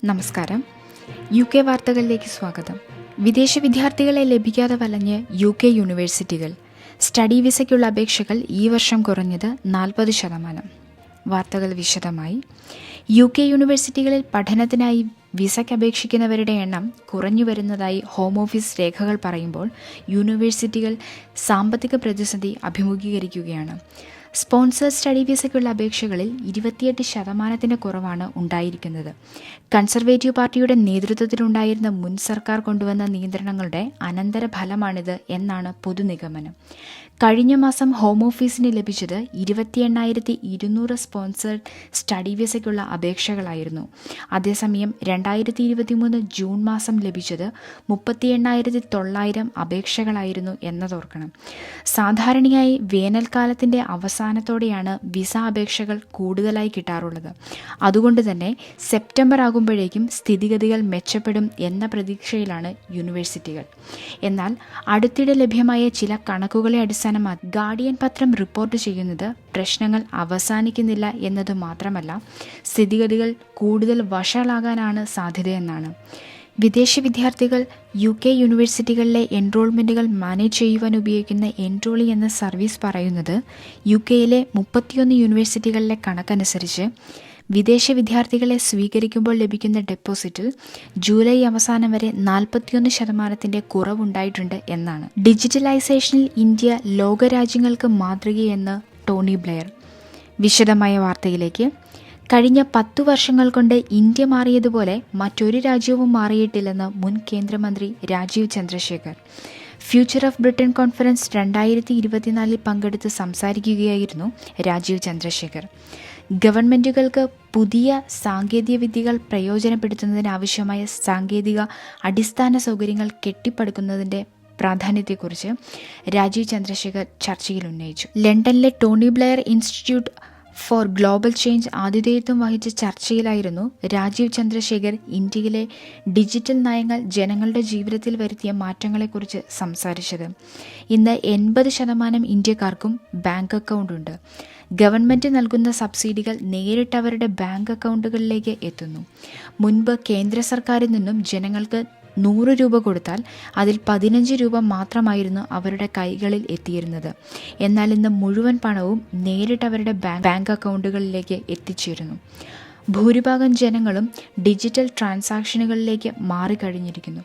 നമസ്കാരം. UK വാർത്തകളിലേക്ക് സ്വാഗതം. വിദേശ വിദ്യാർത്ഥികളെ ലഭിക്കാതെ വലഞ്ഞ് UK യൂണിവേഴ്സിറ്റികൾ. സ്റ്റഡി വിസയ്ക്കുള്ള അപേക്ഷകൾ ഈ വർഷം കുറഞ്ഞത് 40%. വാർത്തകൾ വിശദമായി. UK യൂണിവേഴ്സിറ്റികളിൽ പഠനത്തിനായി വിസയ്ക്ക് അപേക്ഷിക്കുന്നവരുടെ എണ്ണം കുറഞ്ഞു വരുന്നതായി ഹോം ഓഫീസ് രേഖകൾ പറയുമ്പോൾ യൂണിവേഴ്സിറ്റികൾ സാമ്പത്തിക പ്രതിസന്ധി അഭിമുഖീകരിക്കുകയാണ്. സ്പോൺസർ സ്റ്റഡി വിസയ്ക്കുള്ള അപേക്ഷകളിൽ 28% കുറവാണ് ഉണ്ടായിരിക്കുന്നത്. കൺസർവേറ്റീവ് പാർട്ടിയുടെ നേതൃത്വത്തിലുണ്ടായിരുന്ന മുൻ സർക്കാർ കൊണ്ടുവന്ന നിയന്ത്രണങ്ങളുടെ അനന്തരഫലമാണിത് എന്നാണ് പൊതുനിഗമനം. കഴിഞ്ഞ മാസം ഹോം ഓഫീസിന് ലഭിച്ചത് 28,200 സ്പോൺസേഡ് സ്റ്റഡി വിസയ്ക്കുള്ള അപേക്ഷകളായിരുന്നു. അതേസമയം 2023 ജൂൺ മാസം ലഭിച്ചത് 38,900 അപേക്ഷകളായിരുന്നു എന്നതോർക്കണം. സാധാരണയായി വേനൽക്കാലത്തിൻ്റെ അവസാനത്തോടെയാണ് വിസ അപേക്ഷകൾ കൂടുതലായി കിട്ടാറുള്ളത്. അതുകൊണ്ട് തന്നെ സെപ്റ്റംബർ ആകുമ്പോഴേക്കും സ്ഥിതിഗതികൾ മെച്ചപ്പെടും എന്ന പ്രതീക്ഷയിലാണ് യൂണിവേഴ്സിറ്റികൾ. എന്നാൽ അടുത്തിടെ ലഭ്യമായ ചില കണക്കുകളെ അടിസ്ഥാനമാക്കി ഗാർഡിയൻ പത്രം റിപ്പോർട്ട് ചെയ്യുന്നത് പ്രശ്നങ്ങൾ അവസാനിക്കുന്നില്ല എന്നതു മാത്രമല്ല, സ്ഥിതിഗതികൾ കൂടുതൽ വഷളാകാനാണ് സാധ്യതയെന്നാണ്. വിദേശ വിദ്യാർത്ഥികൾ UK യൂണിവേഴ്സിറ്റികളിലെ എൻറോൾമെൻറ്റുകൾ മാനേജ് ചെയ്യുവാൻ ഉപയോഗിക്കുന്ന എൻറോളി എന്ന സർവീസ് പറയുന്നത് UKയിലെ 31 യൂണിവേഴ്സിറ്റികളിലെ കണക്കനുസരിച്ച് വിദേശ വിദ്യാർത്ഥികളെ സ്വീകരിക്കുമ്പോൾ ലഭിക്കുന്ന ഡെപ്പോസിറ്റിൽ ജൂലൈ അവസാനം വരെ 41% കുറവുണ്ടായിട്ടുണ്ട് എന്നാണ്. ഡിജിറ്റലൈസേഷനിൽ ഇന്ത്യ ലോകരാജ്യങ്ങൾക്ക് മാതൃകയെന്ന് ടോണി ബ്ലെയർ. വിശദമായ വാർത്തയിലേക്ക്. കഴിഞ്ഞ 10 വർഷങ്ങൾ കൊണ്ട് ഇന്ത്യ മാറിയതുപോലെ മറ്റൊരു രാജ്യവും മാറിയിട്ടില്ലെന്ന് മുൻ കേന്ദ്രമന്ത്രി Rajeev Chandrasekhar. Future of Britain conference 2024 പങ്കെടുത്ത് സംസാരിക്കുകയായിരുന്നു രാജീവ് ചന്ദ്രശേഖർ. ഗവൺമെൻറ്റുകൾക്ക് പുതിയ സാങ്കേതിക വിദ്യകൾ പ്രയോജനപ്പെടുത്തുന്നതിനാവശ്യമായ സാങ്കേതിക അടിസ്ഥാന സൗകര്യങ്ങൾ കെട്ടിപ്പടുക്കുന്നതിൻ്റെ പ്രാധാന്യത്തെക്കുറിച്ച് രാജീവ് ചന്ദ്രശേഖർ ചർച്ചയിൽ ഉന്നയിച്ചു. ലണ്ടനിലെ Tony Blair institute four global change ആതിഥേയത്വം വഹിച്ച ചർച്ചയിലായിരുന്നു രാജീവ് ചന്ദ്രശേഖർ ഇന്ത്യയിലെ ഡിജിറ്റൽ നയങ്ങൾ ജനങ്ങളുടെ ജീവിതത്തിൽ വരുത്തിയ മാറ്റങ്ങളെക്കുറിച്ച് സംസാരിച്ചത്. ഇന്ന് 80% ഇന്ത്യക്കാർക്കും ബാങ്ക് അക്കൗണ്ട് ഉണ്ട്. ഗവൺമെൻറ് നൽകുന്ന സബ്സിഡികൾ നേരിട്ട് അവരുടെ ബാങ്ക് അക്കൗണ്ടുകളിലേക്ക് എത്തുന്നു. മുൻപ് കേന്ദ്ര സർക്കാരിൽ നിന്നും ജനങ്ങൾക്ക് 100 രൂപ കൊടുത്താൽ അതിൽ 15 രൂപ മാത്രമായിരുന്നു അവരുടെ കൈകളിൽ എത്തിയിരുന്നത്. എന്നാൽ ഇന്ന് മുഴുവൻ പണവും നേരിട്ട് അവരുടെ ബാങ്ക് അക്കൗണ്ടുകളിലേക്ക് എത്തിച്ചേരുന്നു. ഭൂരിഭാഗം ജനങ്ങളും ഡിജിറ്റൽ ട്രാൻസാക്ഷനുകളിലേക്ക് മാറിക്കഴിഞ്ഞിരിക്കുന്നു.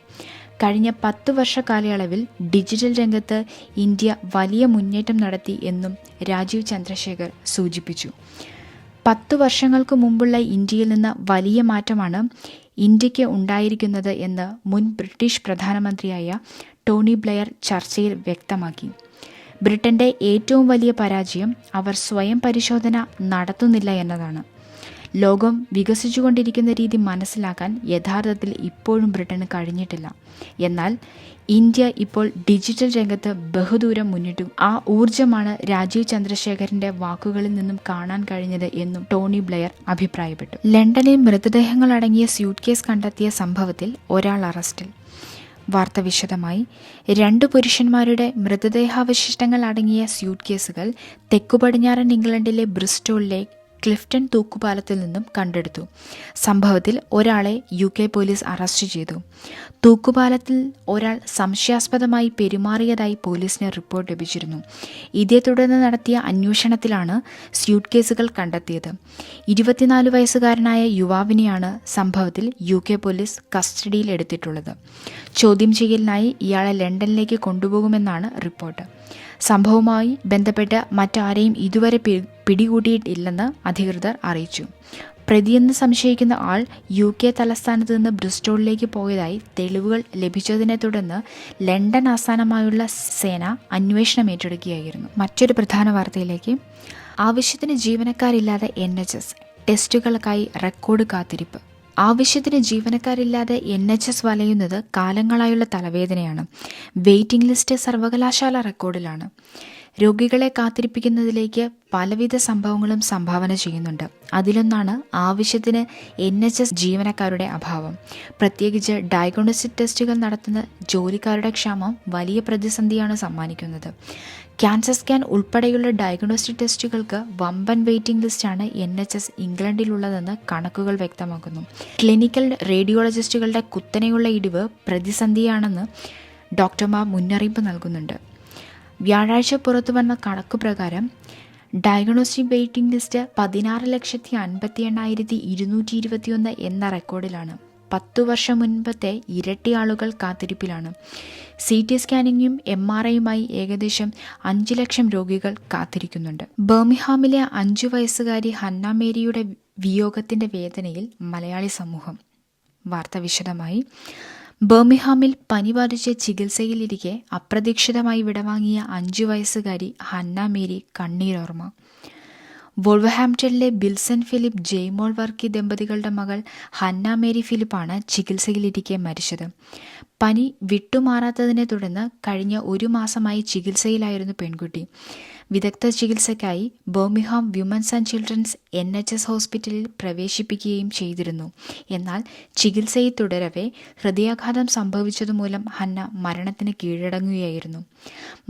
കഴിഞ്ഞ 10 വർഷ കാലയളവിൽ ഡിജിറ്റൽ രംഗത്ത് ഇന്ത്യ വലിയ മുന്നേറ്റം നടത്തി എന്നും രാജീവ് ചന്ദ്രശേഖർ സൂചിപ്പിച്ചു. 10 വർഷങ്ങൾക്ക് മുമ്പുള്ള ഇന്ത്യയിൽ നിന്ന് വലിയ മാറ്റമാണ് ഇന്ത്യക്ക് ഉണ്ടായിരിക്കുന്നത് എന്ന് മുൻ ബ്രിട്ടീഷ് പ്രധാനമന്ത്രിയായ ടോണി ബ്ലെയർ ചർച്ചയിൽ വ്യക്തമാക്കി. ബ്രിട്ടൻ്റെ ഏറ്റവും വലിയ പരാജയം അവർ സ്വയം പരിശോധന നടത്തുന്നില്ല എന്നതാണ്. ലോകം വികസിച്ചുകൊണ്ടിരിക്കുന്ന രീതി മനസ്സിലാക്കാൻ യഥാർത്ഥത്തിൽ ഇപ്പോഴും ബ്രിട്ടന് കഴിഞ്ഞിട്ടില്ല. എന്നാൽ ഇന്ത്യ ഇപ്പോൾ ഡിജിറ്റൽ രംഗത്ത് ബഹുദൂരം മുന്നിട്ടു. ആ ഊർജ്ജമാണ് രാജീവ് ചന്ദ്രശേഖറിന്റെ വാക്കുകളിൽ നിന്നും കാണാൻ കഴിഞ്ഞത് എന്നും ടോണി ബ്ലെയർ അഭിപ്രായപ്പെട്ടു. ലണ്ടനിൽ മൃതദേഹങ്ങൾ അടങ്ങിയ സ്യൂട്ട് കേസ് കണ്ടെത്തിയ സംഭവത്തിൽ ഒരാൾ അറസ്റ്റിൽ. വാർത്ത വിശദമായി. 2 പുരുഷന്മാരുടെ മൃതദേഹാവശിഷ്ടങ്ങൾ അടങ്ങിയ സ്യൂട്ട് കേസുകൾ തെക്കുപടിഞ്ഞാറൻ ഇംഗ്ലണ്ടിലെ ബ്രിസ്റ്റോളിലെ ക്ലിഫ്റ്റൺ തൂക്കുപാലത്തിൽ നിന്നും കണ്ടെടുത്തു. സംഭവത്തിൽ ഒരാളെ UK പോലീസ് അറസ്റ്റ് ചെയ്തു. തൂക്കുപാലത്തിൽ ഒരാൾ സംശയാസ്പദമായി പെരുമാറിയതായി പോലീസിന് റിപ്പോർട്ട് ലഭിച്ചിരുന്നു. ഇതേ തുടർന്ന് നടത്തിയ അന്വേഷണത്തിലാണ് സ്യൂട്ട് കേസുകൾ കണ്ടെത്തിയത്. 24 വയസ്സുകാരനായ യുവാവിനെയാണ് സംഭവത്തിൽ UK പോലീസ് കസ്റ്റഡിയിൽ എടുത്തിട്ടുള്ളത്. ചോദ്യം ചെയ്യലിനായി ഇയാളെ ലണ്ടനിലേക്ക് കൊണ്ടുപോകുമെന്നാണ് റിപ്പോർട്ട്. സംഭവവുമായി ബന്ധപ്പെട്ട് മറ്റാരെയും ഇതുവരെ പിടികൂടിയിട്ടില്ലെന്ന് അധികൃതർ അറിയിച്ചു. പ്രതിയെന്ന് സംശയിക്കുന്ന ആൾ UK തലസ്ഥാനത്ത് നിന്ന് ബ്രിസ്റ്റോളിലേക്ക് പോയതായി തെളിവുകൾ ലഭിച്ചതിനെ തുടർന്ന് ലണ്ടൻ ആസ്ഥാനമായുള്ള സേന അന്വേഷണം ഏറ്റെടുക്കുകയായിരുന്നു. മറ്റൊരു പ്രധാന വാർത്തയിലേക്ക്. ആവശ്യത്തിന് ജീവനക്കാരില്ലാതെ NHS. ടെസ്റ്റുകൾക്കായി റെക്കോർഡ് കാത്തിരിപ്പ്. ആവശ്യത്തിന് ജീവനക്കാരില്ലാതെ NHS വലയുന്നത് കാലങ്ങളായുള്ള തലവേദനയാണ്. വെയിറ്റിംഗ് ലിസ്റ്റ് സർവകലാശാല റെക്കോർഡിലാണ്. രോഗികളെ കാത്തിരിപ്പിക്കുന്നതിലേക്ക് പലവിധ സംഭവങ്ങളും സംഭാവന ചെയ്യുന്നുണ്ട്. അതിലൊന്നാണ് ആവശ്യത്തിന് NHS ജീവനക്കാരുടെ അഭാവം. പ്രത്യേകിച്ച് ഡയഗ്നോസ്റ്റിക് ടെസ്റ്റുകൾ നടത്തുന്ന ജോലിക്കാരുടെ ക്ഷാമം വലിയ പ്രതിസന്ധിയാണ് സമ്മാനിക്കുന്നത്. ക്യാൻസർ സ്കാൻ ഉൾപ്പെടെയുള്ള ഡയഗ്നോസ്റ്റിക് ടെസ്റ്റുകൾക്ക് വമ്പൻ വെയിറ്റിംഗ് ലിസ്റ്റാണ് NHS ഇംഗ്ലണ്ടിലുള്ളതെന്ന് കണക്കുകൾ വ്യക്തമാക്കുന്നു. ക്ലിനിക്കൽ റേഡിയോളജിസ്റ്റുകളുടെ കുത്തനെയുള്ള ഇടിവ് പ്രതിസന്ധിയാണെന്ന് ഡോക്ടർമാർ മുന്നറിയിപ്പ് നൽകുന്നുണ്ട്. വ്യാഴാഴ്ച പുറത്തുവന്ന കണക്കു പ്രകാരം ഡയഗ്നോസ്റ്റിക് വെയിറ്റിംഗ് ലിസ്റ്റ് 16,58,221 എന്ന റെക്കോർഡിലാണ്. 10 വർഷം മുൻപത്തെ ഇരട്ടി ആളുകൾ കാത്തിരിപ്പിലാണ്. CT സ്കാനിങ്ങും MRIയുമായി ഏകദേശം 5 ലക്ഷം രോഗികൾ കാത്തിരിക്കുന്നുണ്ട്. ബർമിംഗ്ഹാമിലെ 5 വയസ്സുകാരി ഹന്ന മേരിയുടെ വിയോഗത്തിന്റെ വേദനയിൽ മലയാളി സമൂഹം. വാർത്ത വിശദമായി. ബർമിംഗ്ഹാമിൽ പനി ബാധിച്ച് ചികിത്സയിലിരിക്കെ അപ്രതീക്ഷിതമായി വിടവാങ്ങിയ 5 വയസ്സുകാരി ഹന്ന മേരി കണ്ണീരോർമ്മ. വോൾവർഹാംപ്റ്റണിലെ ബിൽസൺ ഫിലിപ്പ് ജെയ്മോൾ വർക്കി ദമ്പതികളുടെ മകൾ ഹന്ന മേരി ഫിലിപ്പാണ് ചികിത്സയിലിരിക്കെ മരിച്ചത്. പനി വിട്ടുമാറാത്തതിനെ തുടർന്ന് കഴിഞ്ഞ 1 മാസമായി ചികിത്സയിലായിരുന്നു പെൺകുട്ടി. വിദഗ്ധ ചികിത്സയ്ക്കായി Birmingham women's and children's NHS ഹോസ്പിറ്റലിൽ പ്രവേശിപ്പിക്കുകയും ചെയ്തിരുന്നു. എന്നാൽ ചികിത്സയിൽ തുടരവെ ഹൃദയാഘാതം സംഭവിച്ചതുമൂലം ഹന്ന മരണത്തിന് കീഴടങ്ങുകയായിരുന്നു.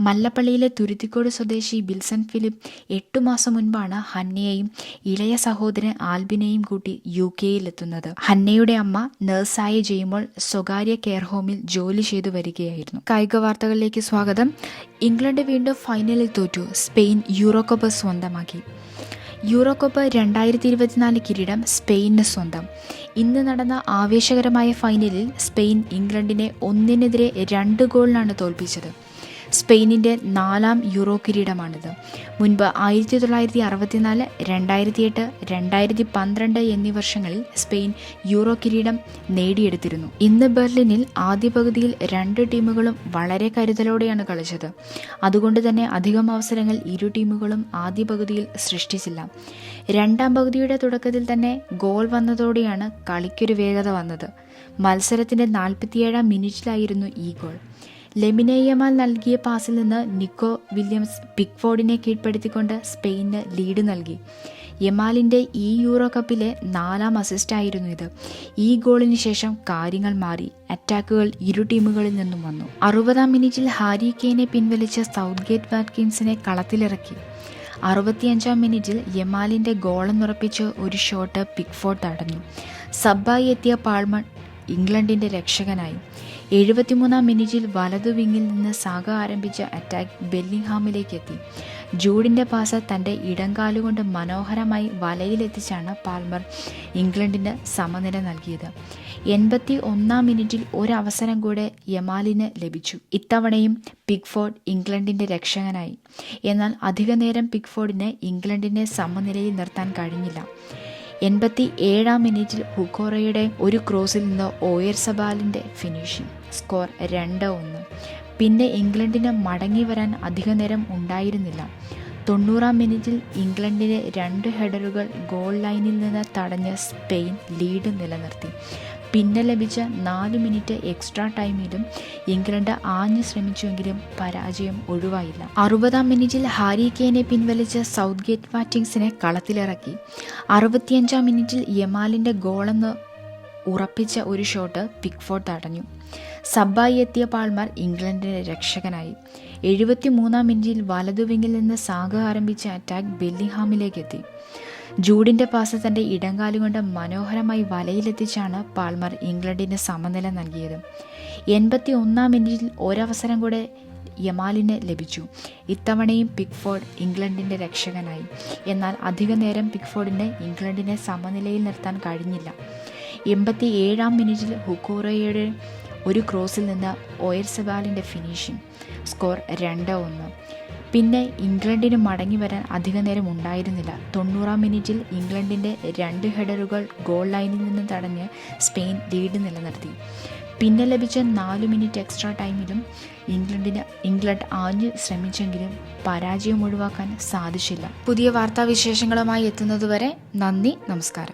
മല്ലപ്പള്ളിയിലെ തുരുത്തിക്കോട് സ്വദേശി ബിൽസൺ ഫിലിപ്പ് 8 മാസം മുൻപാണ് ഹന്നയെയും ഇളയ സഹോദരൻ ആൽബിനെയും കൂട്ടി UK-യിലെത്തുന്നത്. ഹന്നയുടെ അമ്മ നഴ്സായ ജെയ്മോൾ സ്വകാര്യ കെയർ ഹോമിൽ ജോലി ചെയ്തു വരികയായിരുന്നു. കായിക വാർത്തകളിലേക്ക് സ്വാഗതം. ഇംഗ്ലണ്ട് വീണ്ടും ഫൈനലിൽ തോറ്റു. സ്പെയിൻ യൂറോകപ്പ് സ്വന്തമാക്കി. യൂറോകപ്പ് 2024 കിരീടം സ്പെയിന് സ്വന്തം. ഇന്ന് നടന്ന ആവേശകരമായ ഫൈനലിൽ സ്പെയിൻ ഇംഗ്ലണ്ടിനെ 1-2 ഗോളിനാണ് തോൽപ്പിച്ചത്. സ്പെയിനിൻ്റെ 4ാം യൂറോ കിരീടമാണിത്. മുൻപ് 1964, 2008, 2012 എന്നീ വർഷങ്ങളിൽ സ്പെയിൻ യൂറോ കിരീടം നേടിയെടുത്തിരുന്നു. ഇന്ന് ബെർലിനിൽ ആദ്യ പകുതിയിൽ 2 ടീമുകളും വളരെ കരുതലോടെയാണ് കളിച്ചത്. അതുകൊണ്ട് തന്നെ അധികം അവസരങ്ങൾ ഇരു ടീമുകളും ആദ്യ പകുതിയിൽ സൃഷ്ടിച്ചില്ല. 2ാം പകുതിയുടെ തുടക്കത്തിൽ തന്നെ ഗോൾ വന്നതോടെയാണ് കളിക്കൊരു വേഗത വന്നത്. മത്സരത്തിൻ്റെ 47ാം മിനിറ്റിലായിരുന്നു ഈ ഗോൾ. ലെമിനെ യമാൽ നൽകിയ പാസിൽ നിന്ന് നിക്കോ വില്യംസ് പിക്ഫോർഡിനെ കീഴ്പ്പെടുത്തിക്കൊണ്ട് സ്പെയിനിന് ലീഡ് നൽകി. യമാലിൻ്റെ ഈ യൂറോ കപ്പിലെ 4ാം അസിസ്റ്റായിരുന്നു ഇത്. ഈ ഗോളിന് ശേഷം കാര്യങ്ങൾ മാറി. അറ്റാക്കുകൾ ഇരു ടീമുകളിൽ നിന്നും വന്നു. 60ാം മിനിറ്റിൽ ഹാരി കെയ്നെ പിൻവലിച്ച സൗത്ത്ഗേറ്റ് വാറ്റ്കിൻസിനെ കളത്തിലിറക്കി. 65ാം മിനിറ്റിൽ യമാലിൻ്റെ ഗോളെന്നുറപ്പിച്ച് ഒരു ഷോട്ട് പിക്ഫോർഡ് തടഞ്ഞു. സബ്ബായി എത്തിയ പാൾമർ ഇംഗ്ലണ്ടിൻ്റെ രക്ഷകനായി. 73ാം മിനിറ്റിൽ വലതു വിങ്ങിൽ നിന്ന് സാഗ ആരംഭിച്ച അറ്റാക്ക് ബെല്ലിംഗ്ഹാമിലേക്ക് എത്തി. ജൂഡിൻ്റെ പാസ് തൻ്റെ ഇടംകാലുകൊണ്ട് മനോഹരമായി വലയിലെത്തിച്ചാണ് പാൽമർ ഇംഗ്ലണ്ടിന് സമനില നൽകിയത്. 81ാം മിനിറ്റിൽ ഒരവസരം കൂടെ യമാലിന് ലഭിച്ചു. ഇത്തവണയും പിക്ഫോർഡ് ഇംഗ്ലണ്ടിൻ്റെ രക്ഷകനായി. എന്നാൽ അധികനേരം പിക്ഫോർഡിന് ഇംഗ്ലണ്ടിനെ സമനിലയിൽ നിർത്താൻ കഴിഞ്ഞില്ല. 87ാം മിനിറ്റിൽ ഹുക്കോറയുടെ ഒരു ക്രോസിൽ നിന്ന് ഓയർസബാലിൻ്റെ ഫിനിഷിംഗ്. സ്കോർ 2-1. പിന്നെ ഇംഗ്ലണ്ടിന് മടങ്ങി വരാൻ അധികനേരം ഉണ്ടായിരുന്നില്ല. 90ാം മിനിറ്റിൽ ഇംഗ്ലണ്ടിലെ 2 ഹെഡറുകൾ ഗോൾ ലൈനിൽ നിന്ന് തടഞ്ഞ് സ്പെയിൻ ലീഡ് നിലനിർത്തി. പിന്നെ ലഭിച്ച 4 മിനിറ്റ് എക്സ്ട്രാ ടൈമിലും ഇംഗ്ലണ്ട് ആഞ്ഞു ശ്രമിച്ചുവെങ്കിലും പരാജയം ഒഴിവായില്ല. 60ാം മിനിറ്റിൽ ഹാരി കെയ്നെ പിൻവലിച്ച സൗത്ത്ഗേറ്റ് വാറ്റിങ്സിനെ കളത്തിലിറക്കി. 65ാം മിനിറ്റിൽ യമാലിൻ്റെ ഗോളെന്ന് ഉറപ്പിച്ച ഒരു ഷോട്ട് പിക്ഫോർഡ് തടഞ്ഞു. സബ്ബായി എത്തിയ പാൾമർ ഇംഗ്ലണ്ടിൻ്റെ രക്ഷകനായി. 73ാം മിനിറ്റിൽ വലതുവിങ്ങിൽ നിന്ന് സാഗ ആരംഭിച്ച അറ്റാക്ക് ബെല്ലിംഗ്ഹാമിലേക്ക് എത്തി. ജൂഡിൻ്റെ പാസ് തൻ്റെ ഇടംകാലുകൊണ്ട് മനോഹരമായി വലയിലെത്തിച്ചാണ് പാൾമർ ഇംഗ്ലണ്ടിന് സമനില നൽകിയത്. 81ാം മിനിറ്റിൽ ഒരവസരം കൂടെ യമാലിന് ലഭിച്ചു. ഇത്തവണയും പിക്ഫോർഡ് ഇംഗ്ലണ്ടിൻ്റെ രക്ഷകനായി. എന്നാൽ അധികനേരം പിക്ഫോർഡിന് ഇംഗ്ലണ്ടിനെ സമനിലയിൽ നിർത്താൻ കഴിഞ്ഞില്ല. 87ാം മിനിറ്റിൽ ഹുക്കോറയുടെ ഒരു ക്രോസിൽ നിന്ന് ഓയർസബാലിൻ്റെ ഫിനിഷിംഗ്. സ്കോർ 2-1. പിന്നെ ഇംഗ്ലണ്ടിന് മടങ്ങി വരാൻ അധികനേരം ഉണ്ടായിരുന്നില്ല. 90ാം മിനിറ്റിൽ ഇംഗ്ലണ്ടിൻ്റെ 2 ഹെഡറുകൾ ഗോൾ ലൈനിൽ നിന്ന് തടഞ്ഞ് സ്പെയിൻ ലീഡ് നിലനിർത്തി. പിന്നെ ലഭിച്ച 4 മിനിറ്റ് എക്സ്ട്രാ ടൈമിലും ഇംഗ്ലണ്ട് ആഞ്ഞു ശ്രമിച്ചെങ്കിലും പരാജയം ഒഴിവാക്കാൻ സാധിച്ചില്ല. പുതിയ വാർത്താവിശേഷങ്ങളുമായി എത്തുന്നതുവരെ നന്ദി, നമസ്കാരം.